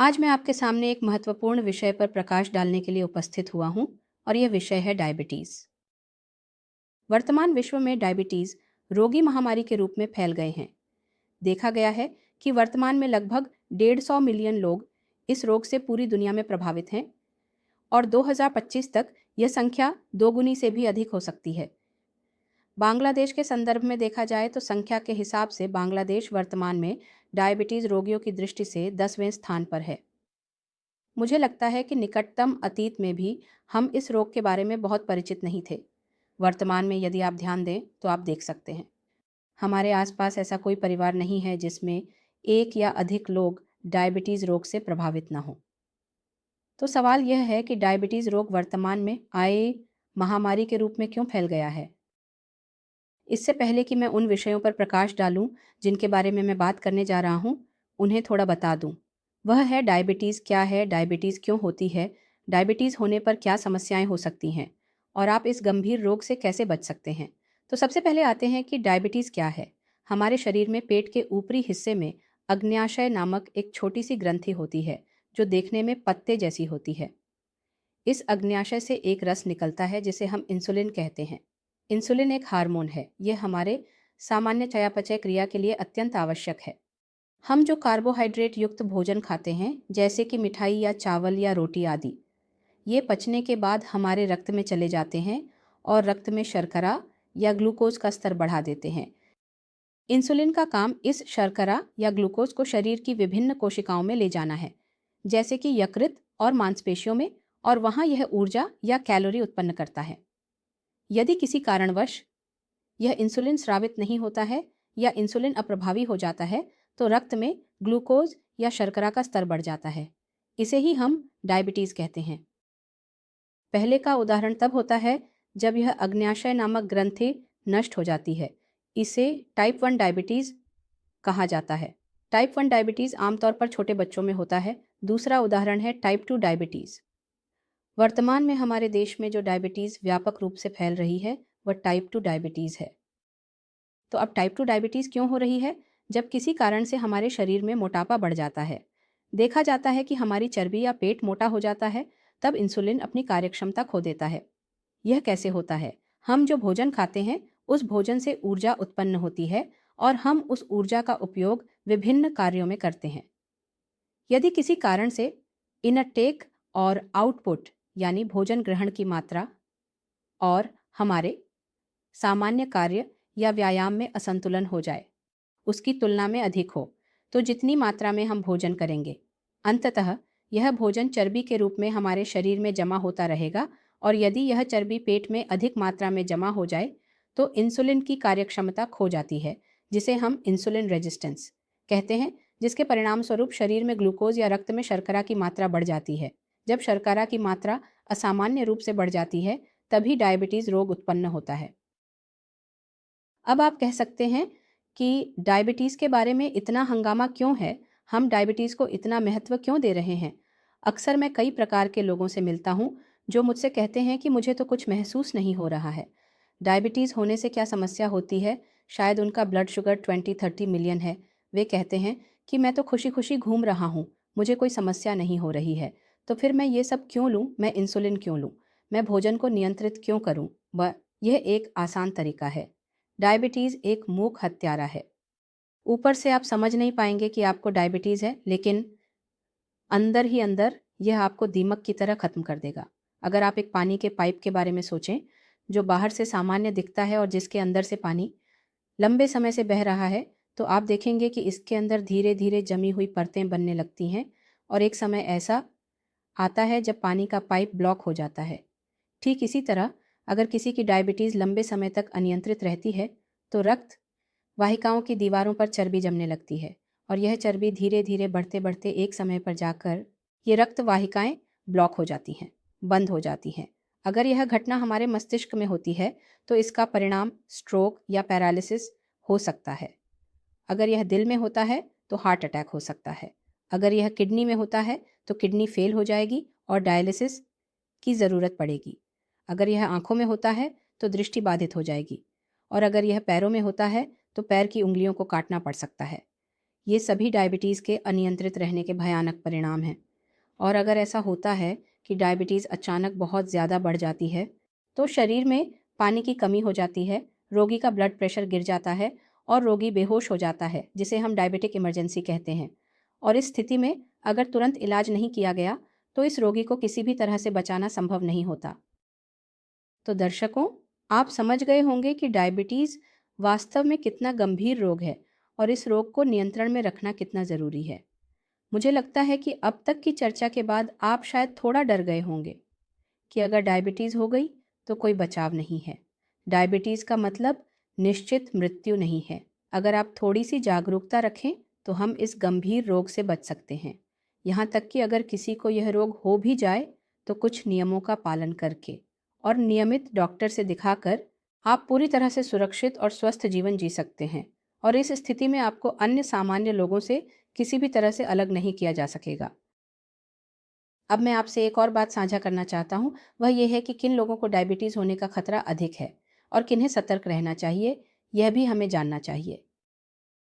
आज मैं आपके सामने एक महत्वपूर्ण विषय पर प्रकाश डालने के लिए उपस्थित हुआ हूं और यह विषय है डायबिटीज़। वर्तमान विश्व में डायबिटीज़ रोगी महामारी के रूप में फैल गए हैं। देखा गया है कि वर्तमान में लगभग 150 मिलियन लोग इस रोग से पूरी दुनिया में प्रभावित हैं और 2025 तक यह संख्या दोगुनी से भी अधिक हो सकती है। बांग्लादेश के संदर्भ में देखा जाए तो संख्या के हिसाब से बांग्लादेश वर्तमान में डायबिटीज़ रोगियों की दृष्टि से 10वें स्थान पर है। मुझे लगता है कि निकटतम अतीत में भी हम इस रोग के बारे में बहुत परिचित नहीं थे। वर्तमान में यदि आप ध्यान दें तो आप देख सकते हैं हमारे आसपास ऐसा कोई परिवार नहीं है जिसमें एक या अधिक लोग डायबिटीज़ रोग से प्रभावित न हो। तो सवाल यह है कि डायबिटीज़ रोग वर्तमान में आए महामारी के रूप में क्यों फैल गया है। इससे पहले कि मैं उन विषयों पर प्रकाश डालूं जिनके बारे में मैं बात करने जा रहा हूं, उन्हें थोड़ा बता दूं। वह है डायबिटीज़ क्या है, डायबिटीज़ क्यों होती है, डायबिटीज़ होने पर क्या समस्याएं हो सकती हैं और आप इस गंभीर रोग से कैसे बच सकते हैं। तो सबसे पहले आते हैं कि डायबिटीज़ क्या है। हमारे शरीर में पेट के ऊपरी हिस्से में अग्न्याशय नामक एक छोटी सी ग्रंथि होती है जो देखने में पत्ते जैसी होती है। इस अग्न्याशय से एक रस निकलता है जिसे हम इंसुलिन कहते हैं। इंसुलिन एक हार्मोन है। यह हमारे सामान्य चयापचय क्रिया के लिए अत्यंत आवश्यक है। हम जो कार्बोहाइड्रेट युक्त भोजन खाते हैं जैसे कि मिठाई या चावल या रोटी आदि, ये पचने के बाद हमारे रक्त में चले जाते हैं और रक्त में शर्करा या ग्लूकोज का स्तर बढ़ा देते हैं। इंसुलिन का काम इस शर्करा या ग्लूकोज को शरीर की विभिन्न कोशिकाओं में ले जाना है, जैसे कि यकृत और मांसपेशियों में, और वहाँ यह ऊर्जा या कैलोरी उत्पन्न करता है। यदि किसी कारणवश यह इंसुलिन स्रावित नहीं होता है या इंसुलिन अप्रभावी हो जाता है तो रक्त में ग्लूकोज या शर्करा का स्तर बढ़ जाता है। इसे ही हम डायबिटीज़ कहते हैं। पहले का उदाहरण तब होता है जब यह अग्न्याशय नामक ग्रंथि नष्ट हो जाती है। इसे टाइप 1 डायबिटीज़ कहा जाता है। टाइप 1 डायबिटीज़ आमतौर पर छोटे बच्चों में होता है। दूसरा उदाहरण है टाइप 2 डायबिटीज़। वर्तमान में हमारे देश में जो डायबिटीज़ व्यापक रूप से फैल रही है वह टाइप 2 डायबिटीज़ है। तो अब टाइप 2 डायबिटीज़ क्यों हो रही है? जब किसी कारण से हमारे शरीर में मोटापा बढ़ जाता है। देखा जाता है कि हमारी चर्बी या पेट मोटा हो जाता है, तब इंसुलिन अपनी कार्यक्षमता खो देता है। यह कैसे होता है? हम जो भोजन खाते हैं उस भोजन से ऊर्जा उत्पन्न होती है और हम उस ऊर्जा का उपयोग विभिन्न कार्यों में करते हैं। यदि किसी कारण से इनटेक और आउटपुट यानी भोजन ग्रहण की मात्रा और हमारे सामान्य कार्य या व्यायाम में असंतुलन हो जाए, उसकी तुलना में अधिक हो, तो जितनी मात्रा में हम भोजन करेंगे, अंततः यह भोजन चर्बी के रूप में हमारे शरीर में जमा होता रहेगा और यदि यह चर्बी पेट में अधिक मात्रा में जमा हो जाए तो इंसुलिन की कार्यक्षमता खो जाती है, जिसे हम इंसुलिन रेजिस्टेंस कहते हैं, जिसके परिणाम स्वरूप शरीर में ग्लूकोज या रक्त में शर्करा की मात्रा बढ़ जाती है। जब शर्करा की मात्रा असामान्य रूप से बढ़ जाती है तभी डायबिटीज़ रोग उत्पन्न होता है। अब आप कह सकते हैं कि डायबिटीज़ के बारे में इतना हंगामा क्यों है, हम डायबिटीज़ को इतना महत्व क्यों दे रहे हैं। अक्सर मैं कई प्रकार के लोगों से मिलता हूँ जो मुझसे कहते हैं कि मुझे तो कुछ महसूस नहीं हो रहा है। डायबिटीज़ होने से क्या समस्या होती है? शायद उनका ब्लड शुगर 20-30 मिलियन है। वे कहते हैं कि मैं तो खुशी खुशी घूम रहा हूँ, मुझे कोई समस्या नहीं हो रही है, तो फिर मैं ये सब क्यों लूँ, मैं इंसुलिन क्यों लूँ, मैं भोजन को नियंत्रित क्यों करूँ। यह एक आसान तरीका है। डायबिटीज़ एक मूक हत्यारा है। ऊपर से आप समझ नहीं पाएंगे कि आपको डायबिटीज़ है, लेकिन अंदर ही अंदर यह आपको दीमक की तरह ख़त्म कर देगा। अगर आप एक पानी के पाइप के बारे में सोचें जो बाहर से सामान्य दिखता है और जिसके अंदर से पानी लंबे समय से बह रहा है, तो आप देखेंगे कि इसके अंदर धीरे धीरे जमी हुई परतें बनने लगती हैं और एक समय ऐसा आता है जब पानी का पाइप ब्लॉक हो जाता है। ठीक इसी तरह अगर किसी की डायबिटीज़ लंबे समय तक अनियंत्रित रहती है तो रक्त वाहिकाओं की दीवारों पर चर्बी जमने लगती है और यह चर्बी धीरे धीरे बढ़ते बढ़ते एक समय पर जाकर ये रक्त वाहिकाएं ब्लॉक हो जाती हैं, बंद हो जाती हैं। अगर यह घटना हमारे मस्तिष्क में होती है तो इसका परिणाम स्ट्रोक या पैरालिसिस हो सकता है। अगर यह दिल में होता है तो हार्ट अटैक हो सकता है। अगर यह किडनी में होता है तो किडनी फेल हो जाएगी और डायलिसिस की ज़रूरत पड़ेगी। अगर यह आंखों में होता है तो दृष्टि बाधित हो जाएगी और अगर यह पैरों में होता है तो पैर की उंगलियों को काटना पड़ सकता है। ये सभी डायबिटीज़ के अनियंत्रित रहने के भयानक परिणाम हैं। और अगर ऐसा होता है कि डायबिटीज़ अचानक बहुत ज़्यादा बढ़ जाती है, तो शरीर में पानी की कमी हो जाती है, रोगी का ब्लड प्रेशर गिर जाता है और रोगी बेहोश हो जाता है, जिसे हम डायबिटिक इमरजेंसी कहते हैं। और इस स्थिति में अगर तुरंत इलाज नहीं किया गया, तो इस रोगी को किसी भी तरह से बचाना संभव नहीं होता। तो दर्शकों, आप समझ गए होंगे कि डायबिटीज़ वास्तव में कितना गंभीर रोग है और इस रोग को नियंत्रण में रखना कितना ज़रूरी है। मुझे लगता है कि अब तक की चर्चा के बाद आप शायद थोड़ा डर गए होंगे कि अगर डायबिटीज़ हो गई तो कोई बचाव नहीं है। डायबिटीज़ का मतलब निश्चित मृत्यु नहीं है। अगर आप थोड़ी सी जागरूकता रखें तो हम इस गंभीर रोग से बच सकते हैं। यहाँ तक कि अगर किसी को यह रोग हो भी जाए तो कुछ नियमों का पालन करके और नियमित डॉक्टर से दिखाकर आप पूरी तरह से सुरक्षित और स्वस्थ जीवन जी सकते हैं। और इस स्थिति में आपको अन्य सामान्य लोगों से किसी भी तरह से अलग नहीं किया जा सकेगा। अब मैं आपसे एक और बात साझा करना चाहता हूँ, वह यह है कि किन लोगों को डायबिटीज़ होने का खतरा अधिक है और किन्हें सतर्क रहना चाहिए, यह भी हमें जानना चाहिए।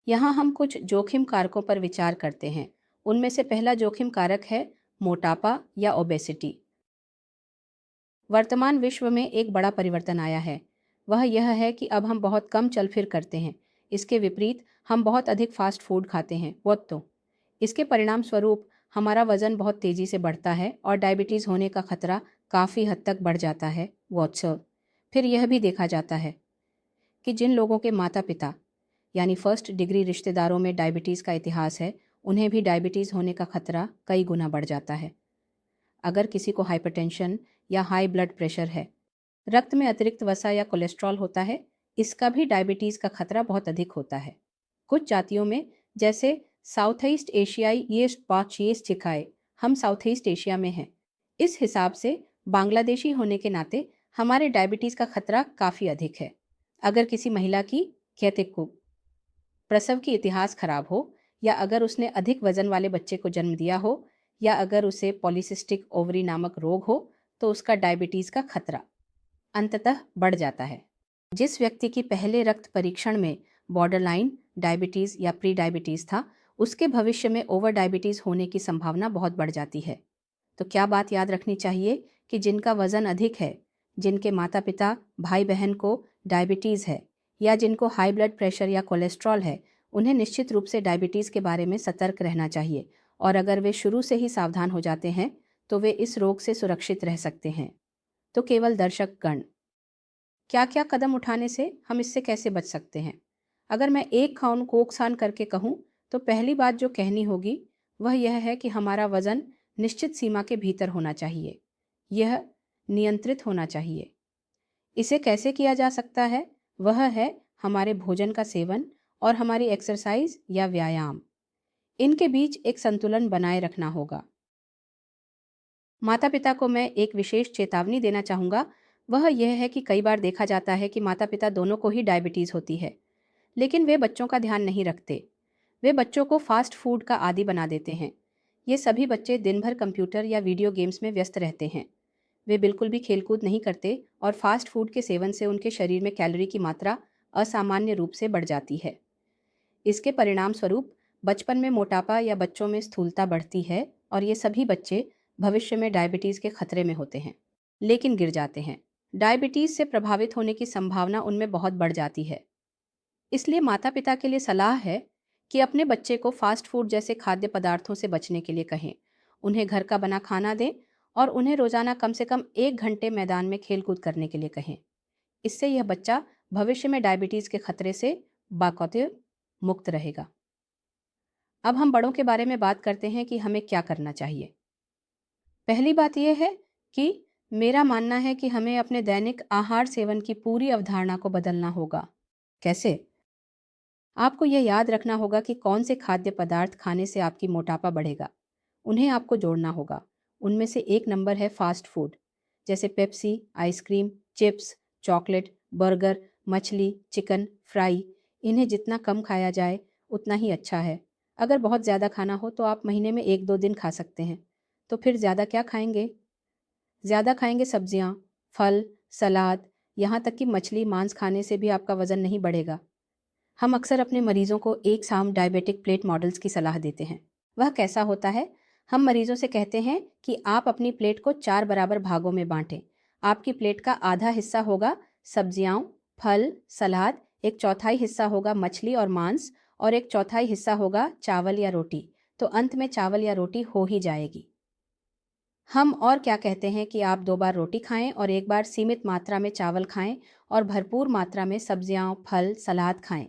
यहाँ हम कुछ जोखिम कारकों पर विचार करते हैं। उनमें से पहला जोखिम कारक है मोटापा या ओबेसिटी। वर्तमान विश्व में एक बड़ा परिवर्तन आया है। वह यह है कि अब हम बहुत कम चल फिर करते हैं। इसके विपरीत हम बहुत अधिक फास्ट फूड खाते हैं। वो तो इसके परिणाम स्वरूप हमारा वज़न बहुत तेज़ी से बढ़ता है और डायबिटीज़ होने का खतरा काफ़ी हद तक बढ़ जाता है। व्हाट्सएप फिर यह भी देखा जाता है कि जिन लोगों के माता पिता यानी फर्स्ट डिग्री रिश्तेदारों में डायबिटीज़ का इतिहास है, उन्हें भी डायबिटीज़ होने का खतरा कई गुना बढ़ जाता है। अगर किसी को हाइपरटेंशन या हाई ब्लड प्रेशर है, रक्त में अतिरिक्त वसा या कोलेस्ट्रॉल होता है, इसका भी डायबिटीज़ का खतरा बहुत अधिक होता है। कुछ जातियों में, जैसे साउथ ईस्ट एशियाई यीस्ट पाचयेस्टिकाए, हम साउथ ईस्ट एशिया में हैं। इस हिसाब से बांग्लादेशी होने के नाते हमारे डायबिटीज़ का खतरा काफ़ी अधिक है। अगर किसी महिला की कहते को प्रसव की इतिहास खराब हो, या अगर उसने अधिक वजन वाले बच्चे को जन्म दिया हो, या अगर उसे पॉलीसिस्टिक ओवरी नामक रोग हो, तो उसका डायबिटीज़ का खतरा अंततः बढ़ जाता है। जिस व्यक्ति की पहले रक्त परीक्षण में बॉर्डरलाइन डायबिटीज़ या प्री डायबिटीज़ था, उसके भविष्य में ओवर डायबिटीज़ होने की संभावना बहुत बढ़ जाती है। तो क्या बात याद रखनी चाहिए कि जिनका वज़न अधिक है, जिनके माता पिता भाई बहन को डायबिटीज़ है, या जिनको हाई ब्लड प्रेशर या कोलेस्ट्रॉल है, उन्हें निश्चित रूप से डायबिटीज़ के बारे में सतर्क रहना चाहिए। और अगर वे शुरू से ही सावधान हो जाते हैं तो वे इस रोग से सुरक्षित रह सकते हैं। तो केवल दर्शक गण, क्या क्या कदम उठाने से हम इससे कैसे बच सकते हैं? अगर मैं एक कोकसान करके कहूँ, तो पहली बात जो कहनी होगी वह यह है कि हमारा वज़न निश्चित सीमा के भीतर होना चाहिए। यह नियंत्रित होना चाहिए। इसे कैसे किया जा सकता है? वह है हमारे भोजन का सेवन और हमारी एक्सरसाइज या व्यायाम। इनके बीच एक संतुलन बनाए रखना होगा। माता पिता को मैं एक विशेष चेतावनी देना चाहूँगा। वह यह है कि कई बार देखा जाता है कि माता पिता दोनों को ही डायबिटीज़ होती है, लेकिन वे बच्चों का ध्यान नहीं रखते। वे बच्चों को फास्ट फूड का आदी बना देते हैं। ये सभी बच्चे दिन भर कंप्यूटर या वीडियो गेम्स में व्यस्त रहते हैं। वे बिल्कुल भी खेलकूद नहीं करते और फास्ट फूड के सेवन से उनके शरीर में कैलोरी की मात्रा असामान्य रूप से बढ़ जाती है। इसके परिणाम स्वरूप बचपन में मोटापा या बच्चों में स्थूलता बढ़ती है और ये सभी बच्चे भविष्य में डायबिटीज़ के खतरे में होते हैं, लेकिन गिर जाते हैं। डायबिटीज़ से प्रभावित होने की संभावना उनमें बहुत बढ़ जाती है। इसलिए माता पिता के लिए सलाह है कि अपने बच्चे को फास्ट फूड जैसे खाद्य पदार्थों से बचने के लिए कहें। उन्हें घर का बना खाना दें और उन्हें रोजाना कम से कम 1 घंटे मैदान में खेल कूद करने के लिए कहें। इससे यह बच्चा भविष्य में डायबिटीज़ के खतरे से बाकौते मुक्त रहेगा। अब हम बड़ों के बारे में बात करते हैं कि हमें क्या करना चाहिए। पहली बात यह है कि मेरा मानना है कि हमें अपने दैनिक आहार सेवन की पूरी अवधारणा को बदलना होगा। कैसे? आपको यह याद रखना होगा कि कौन से खाद्य पदार्थ खाने से आपकी मोटापा बढ़ेगा। उन्हें आपको जोड़ना होगा। उनमें से एक नंबर है फास्ट फूड, जैसे Pepsi, ice cream, chips, chocolate, burger, मछली, चिकन, फ्राई। इन्हें जितना कम खाया जाए उतना ही अच्छा है। अगर बहुत ज़्यादा खाना हो तो आप महीने में 1-2 दिन खा सकते हैं। तो फिर ज़्यादा क्या खाएंगे? ज़्यादा खाएंगे सब्जियाँ, फल, सलाद, यहाँ तक कि मछली, मांस खाने से भी आपका वज़न नहीं बढ़ेगा। हम अक्सर अपने मरीजों को एक साम डायबिटिक प्लेट मॉडल्स की सलाह देते हैं। वह कैसा होता है? हम मरीजों से कहते हैं कि आप अपनी प्लेट को 4 बराबर भागों में बांटें। आपकी प्लेट का आधा हिस्सा होगा सब्जियां, फल, सलाद, एक चौथाई हिस्सा होगा मछली और मांस और एक चौथाई हिस्सा होगा चावल या रोटी। तो अंत में चावल या रोटी हो ही जाएगी। हम और क्या कहते हैं कि आप 2 बार रोटी खाएं और 1 बार सीमित मात्रा में चावल खाएं और भरपूर मात्रा में सब्जियां, फल, सलाद खाएं।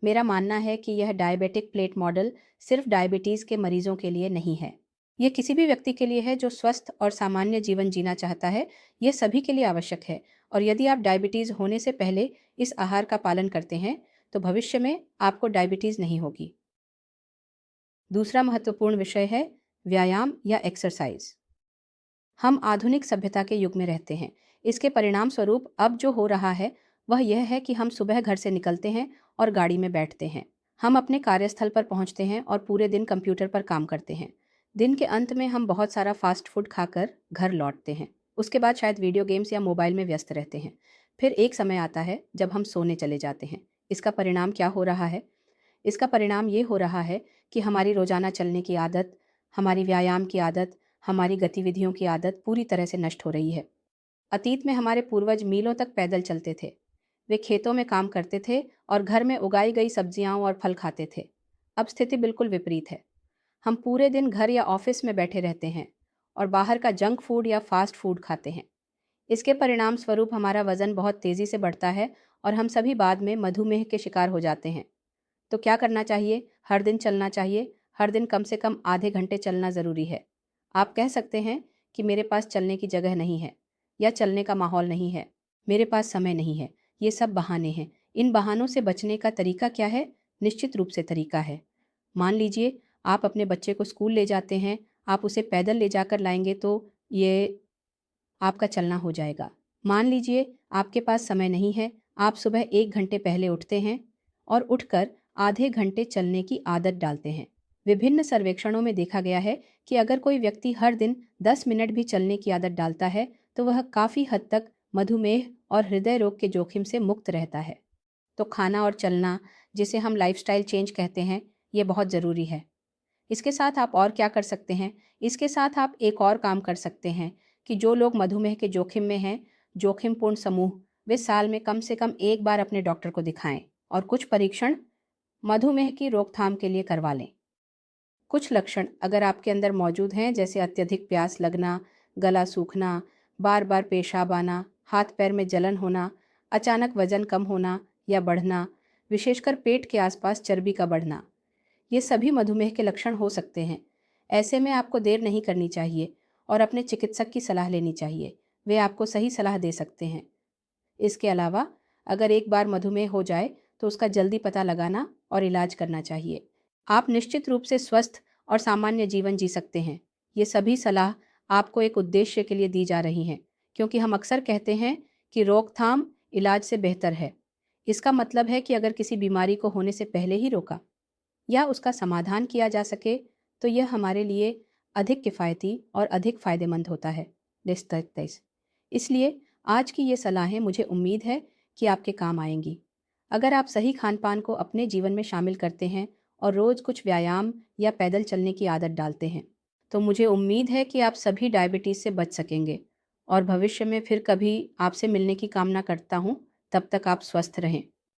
मेरा मानना है कि यह डायबिटिक प्लेट मॉडल सिर्फ डायबिटीज़ के मरीजों के लिए नहीं है। यह किसी भी व्यक्ति के लिए है जो स्वस्थ और सामान्य जीवन जीना चाहता है। यह सभी के लिए आवश्यक है और यदि आप डायबिटीज़ होने से पहले इस आहार का पालन करते हैं तो भविष्य में आपको डायबिटीज़ नहीं होगी। दूसरा महत्वपूर्ण विषय है व्यायाम या एक्सरसाइज। हम आधुनिक सभ्यता के युग में रहते हैं। इसके परिणाम स्वरूप अब जो हो रहा है वह यह है कि हम सुबह घर से निकलते हैं और गाड़ी में बैठते हैं। हम अपने कार्यस्थल पर पहुंचते हैं और पूरे दिन कंप्यूटर पर काम करते हैं। दिन के अंत में हम बहुत सारा फास्ट फूड खाकर घर लौटते हैं। उसके बाद शायद वीडियो गेम्स या मोबाइल में व्यस्त रहते हैं। फिर एक समय आता है जब हम सोने चले जाते हैं। इसका परिणाम क्या हो रहा है? इसका परिणाम ये हो रहा है कि हमारी रोजाना चलने की आदत, हमारी व्यायाम की आदत, हमारी गतिविधियों की आदत पूरी तरह से नष्ट हो रही है। अतीत में हमारे पूर्वज मीलों तक पैदल चलते थे। वे खेतों में काम करते थे और घर में उगाई गई सब्जियां और फल खाते थे। अब स्थिति बिल्कुल विपरीत है। हम पूरे दिन घर या ऑफिस में बैठे रहते हैं और बाहर का जंक फूड या फास्ट फूड खाते हैं। इसके परिणाम स्वरूप हमारा वजन बहुत तेजी से बढ़ता है और हम सभी बाद में मधुमेह के शिकार हो जाते हैं। तो क्या करना चाहिए? हर दिन चलना चाहिए। हर दिन कम से कम आधे घंटे चलना ज़रूरी है। आप कह सकते हैं कि मेरे पास चलने की जगह नहीं है या चलने का माहौल नहीं है, मेरे पास समय नहीं है। ये सब बहाने हैं। इन बहानों से बचने का तरीका क्या है? निश्चित रूप से तरीका है। मान लीजिए आप अपने बच्चे को स्कूल ले जाते हैं, आप उसे पैदल ले जाकर लाएंगे तो ये आपका चलना हो जाएगा। मान लीजिए आपके पास समय नहीं है, आप सुबह 1 घंटे पहले उठते हैं और उठकर आधे घंटे चलने की आदत डालते हैं। विभिन्न सर्वेक्षणों में देखा गया है कि अगर कोई व्यक्ति हर दिन 10 मिनट भी चलने की आदत डालता है तो वह काफ़ी हद तक मधुमेह और हृदय रोग के जोखिम से मुक्त रहता है। तो खाना और चलना, जिसे हम लाइफस्टाइल चेंज कहते हैं, ये बहुत ज़रूरी है। इसके साथ आप और क्या कर सकते हैं? इसके साथ आप एक और काम कर सकते हैं कि जो लोग मधुमेह के जोखिम में हैं, जोखिमपूर्ण समूह, वे साल में कम से कम 1 बार अपने डॉक्टर को दिखाएं और कुछ परीक्षण मधुमेह की रोकथाम के लिए करवा लें। कुछ लक्षण अगर आपके अंदर मौजूद हैं, जैसे अत्यधिक प्यास लगना, गला सूखना, बार बार पेशाब आना, हाथ पैर में जलन होना, अचानक वजन कम होना या बढ़ना, विशेषकर पेट के आसपास चर्बी का बढ़ना, ये सभी मधुमेह के लक्षण हो सकते हैं। ऐसे में आपको देर नहीं करनी चाहिए और अपने चिकित्सक की सलाह लेनी चाहिए। वे आपको सही सलाह दे सकते हैं। इसके अलावा अगर एक बार मधुमेह हो जाए तो उसका जल्दी पता लगाना और इलाज करना चाहिए। आप निश्चित रूप से स्वस्थ और सामान्य जीवन जी सकते हैं। ये सभी सलाह आपको एक उद्देश्य के लिए दी जा रही हैं, क्योंकि हम अक्सर कहते हैं कि रोकथाम इलाज से बेहतर है। इसका मतलब है कि अगर किसी बीमारी को होने से पहले ही रोका या उसका समाधान किया जा सके तो यह हमारे लिए अधिक किफ़ायती और अधिक फ़ायदेमंद होता है। इसलिए आज की ये सलाहें मुझे उम्मीद है कि आपके काम आएंगी। अगर आप सही खान पान को अपने जीवन में शामिल करते हैं और रोज़ कुछ व्यायाम या पैदल चलने की आदत डालते हैं तो मुझे उम्मीद है कि आप सभी डायबिटीज़ से बच सकेंगे और भविष्य में फिर कभी आपसे मिलने की कामना करता हूँ। तब तक आप स्वस्थ रहें।